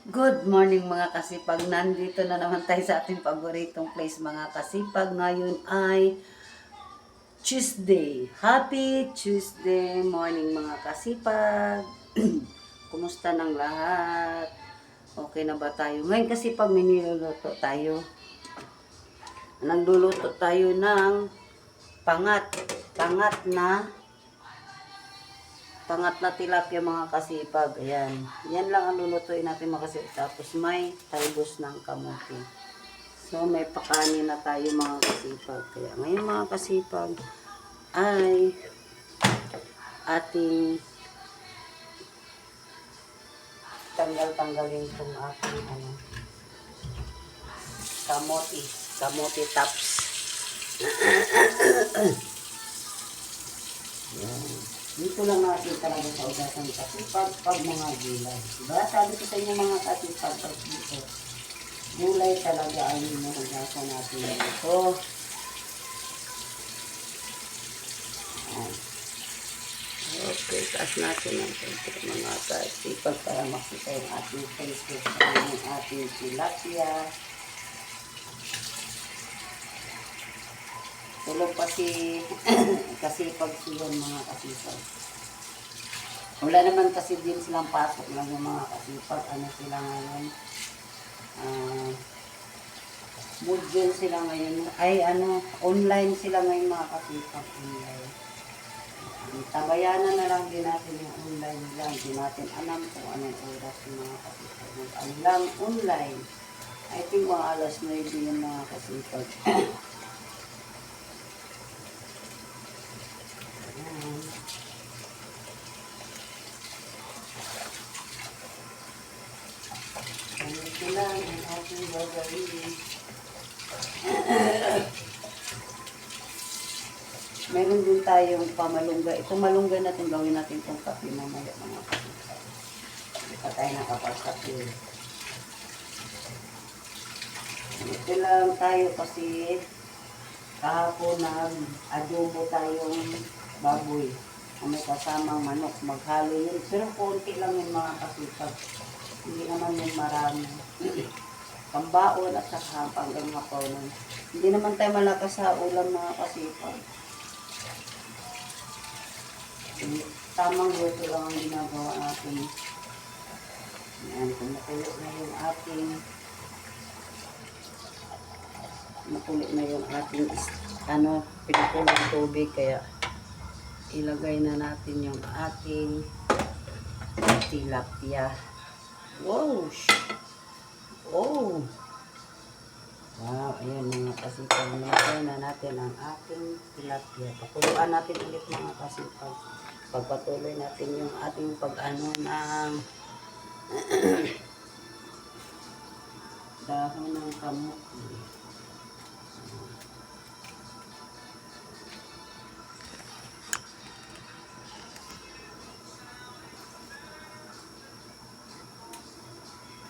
Good morning mga kasipag. Nandito na naman tayo sa ating paboritong place mga kasipag. Ngayon ay Tuesday. Happy Tuesday morning mga kasipag. Kumusta ng lahat? Okay na ba tayo? Ngayon kasi pag miniluluto tayo, nagluluto tayo ng pangat. Pangat na tilapia mga kasipag. Ayan. Yan lang ang lulutuin natin mga kasipag. Tapos may talbos ng kamote. So may pakanin na tayo mga kasipag. Kaya ngayon mga kasipag ay ating tanggalin itong ating kamote tops. Yan. Dito lang natin talaga sa ugasan kasi pag mga gulay. Diba? Sabi ko sa inyo mga kasipag, pag dito, gulay talaga ang hinuhugasan natin dito. Okay, taas natin ang konti mga kasipag para makita yung ating Facebook sa yung ating tilapia. Tulog pa si kasipag siya mga kasipag. Wala naman kasi din silang pasok lang yung mga kasipag. Ano sila ngayon? Module sila ngayon. Online sila ngayon mga kasipag. Online. Tabayanan na lang din natin yung online lang. Hindi natin alam kung anong oras yung mga kasipag. Ang lang online. I think mga alas 9 yung mga kasipag. Ito lang ang ating gagawin. Meron din tayong pamalungga. Itong malungga natin gawin natin itong kape mamaya mga kapitbahay. Hindi pa tayo nakapagkape. Ito lang tayo kasi kahapon nag-adobo tayong baboy. May kasamang manok. Maghalo yun. Pero konti lang yung mga kapitbahay. Hindi naman yung marami. Pambaon at saka hanggang haponan. Hindi naman tayo malakas sa ulam mga kasipag. Tamang luto lang ang ginagawa natin. Yan, kumukulo na yung ating pinikulang tubig. Kaya ilagay na natin yung ating tilapia. Wow! Oh! Wow! Ayan mga kasipag. Nilagay na natin ang ating tilapia. Pakuluan natin ulit mga kasipag. Pagpatuloy natin yung ating pag-ano ng dahon ng kamote.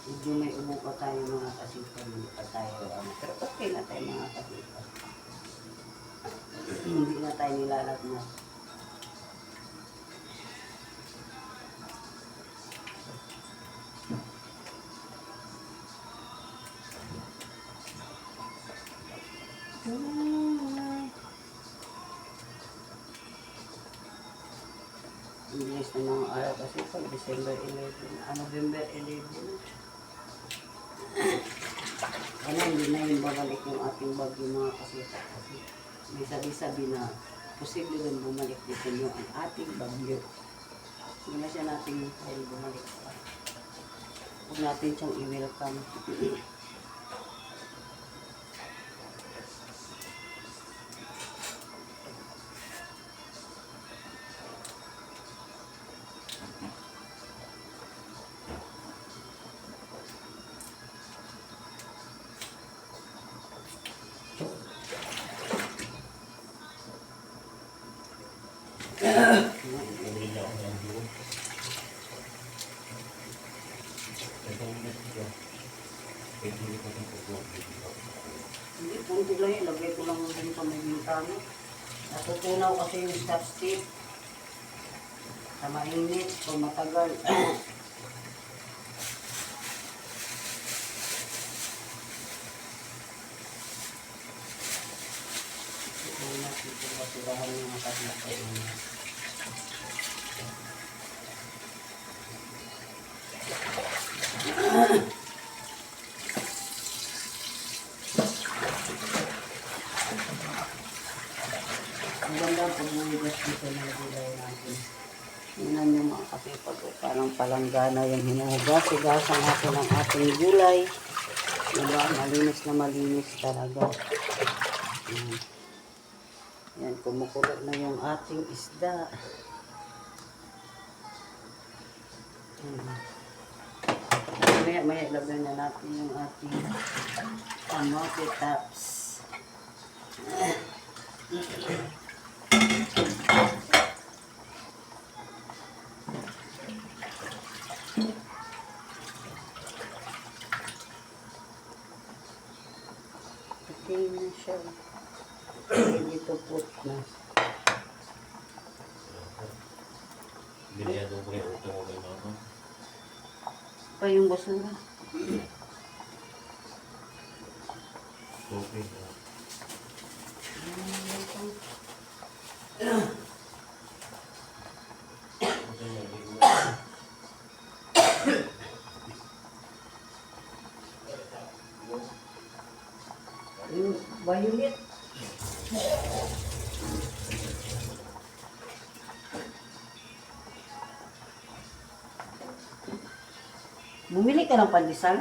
Medyo may ubo pa tayo mga kasipag. Hindi pa tayo pero okay na tayo mga kasipag. Hindi na tayo nilalatnat. English na mga araw kasi pag December 11, November 11. Hindi na yung babalik yung ating bagyo mga kasipag. Kasi may sabi-sabi na posible din bumalik dito yung ang ating bagyo. Hindi na siya natin bumalik pa. Huwag natin siyang i-welcome. Hindi, punti lang yun. Lagay ko lang din sa may bintana. Natutunaw kasi yung stop stick. Sa mainit, kung matagal. Tirahan yung mga kasipag. Ang ganda po bumigas dito na gulay natin. Tingnan yung mga kasipag. Parang palanggana yung hinuhugas. Higasan natin ang ating gulay. Diba? Malinis na malinis talaga. Yan, kumukulo na yung ating isda. Maya ilagay na natin yung ating kamote tops. Okay na siya. Dito put na. Binayado ko yung utang ko kay mama. Pa yung basura. Okay. Yung violet. Bumili ka ng pandesal?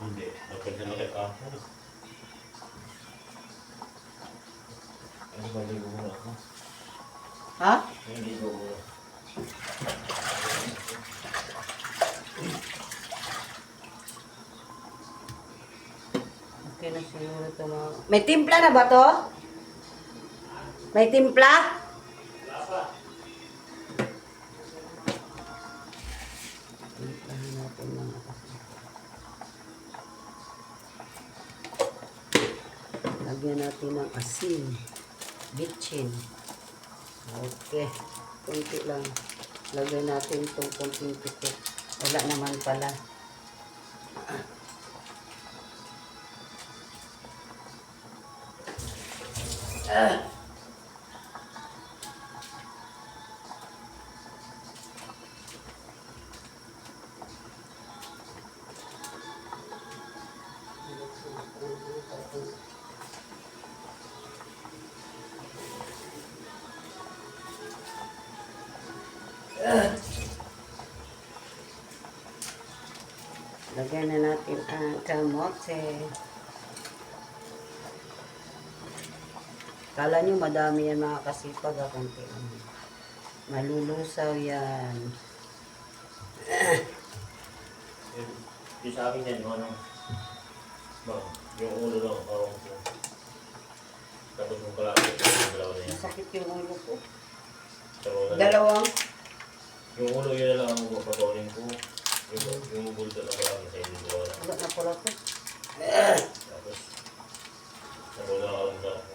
Hindi. Napagda na kay Kapo. Ano ba ligo muna ako? Ha? Hindi ligo muna. Okay na siguro ito mga... May timpla na ba to? May timpla? Timplahin natin mga kasi. Lagyan natin ng asin. Bitchin. Okay. Kunti lang. Lagyan natin itong kunting pito. Wala naman pala. Lagyan na natin ang kamote. Kala nyo madami yan mga kasipag. Kunti lang. Malulusaw yan. Yung sa akin yan, yung ano, yung ulo lang, parang ko. Tapos yung kalapit, yung dalawa na yan. Masakit yung ulo ko. Dalawa na yan. Dalawang. Yung ulo yun na lang ang papatawin ko. Yung bulto na marami sa inyo, dalawa na. Wala na pala ko. Tapos, nawala ka lang sa ako.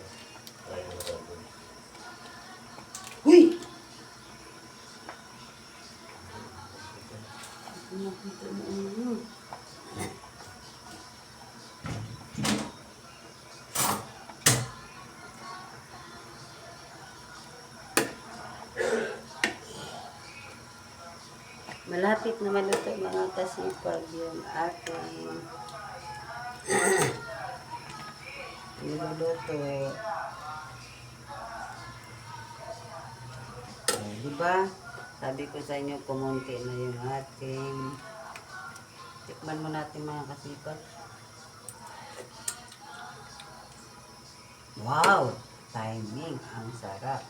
Ayaw ko na tapos. Huy! Nakita mo ano. Malapit na maluto mga kasipag yung ating niluluto. Diba? Sabi ko sa inyo, kumunti na yung ating tikman mo natin mga kasipag. Wow! Timing. Ang sarap.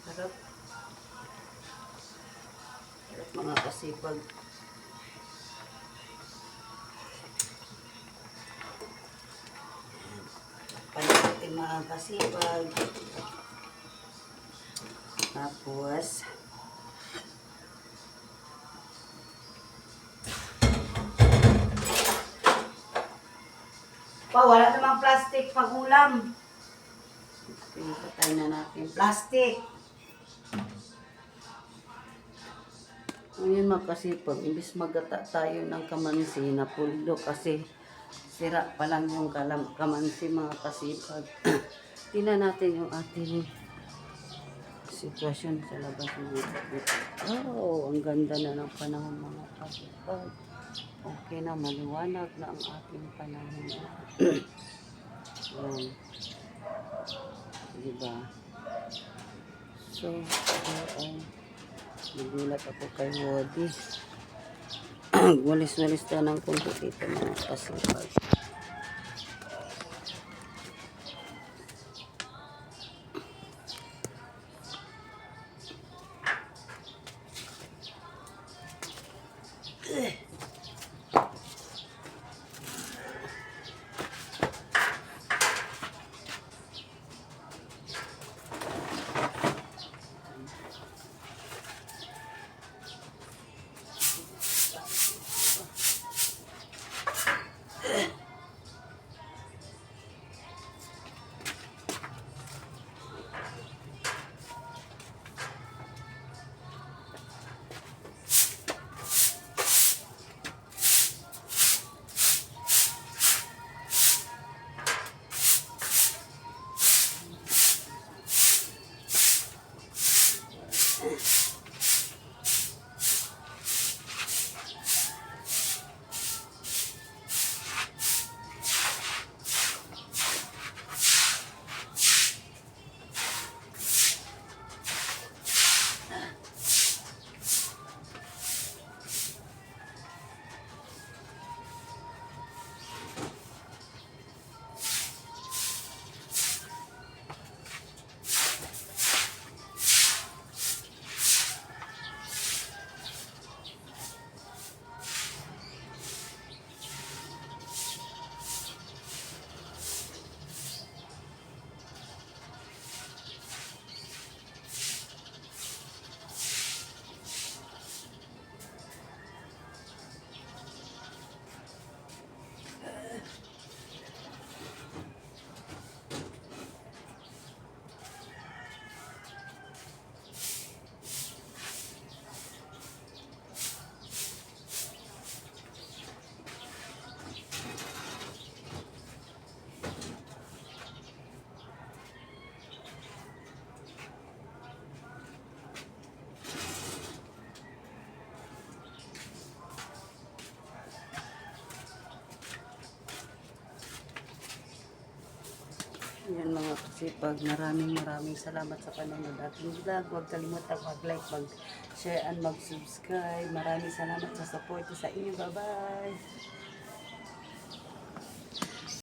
Sarap. Sarap mga kasipag. Panatin mga kasipag. Tapos, wala namang plastic pang ulam. Patay na natin. Plastic! Ngayon mga kasipag, imbis magata tayo ng kamansi na puldo kasi sira pa lang yung kamansi mga kasipag. Tingnan natin yung ating sitwasyon sa labas mga kasipag. Oh, ang ganda na ng panahon mga kasipag. Okay na, maliwanag na ang ating panahon. Yan. Diba? So, nagulat ako kay Wody. Walis-walis na ng kunti dito mga kasipag. Yan mga kasipag, maraming salamat sa panonood aking vlog. Huwag kalimutan mag-like, mag-share, and mag-subscribe. Maraming salamat sa support sa inyo. Bye-bye!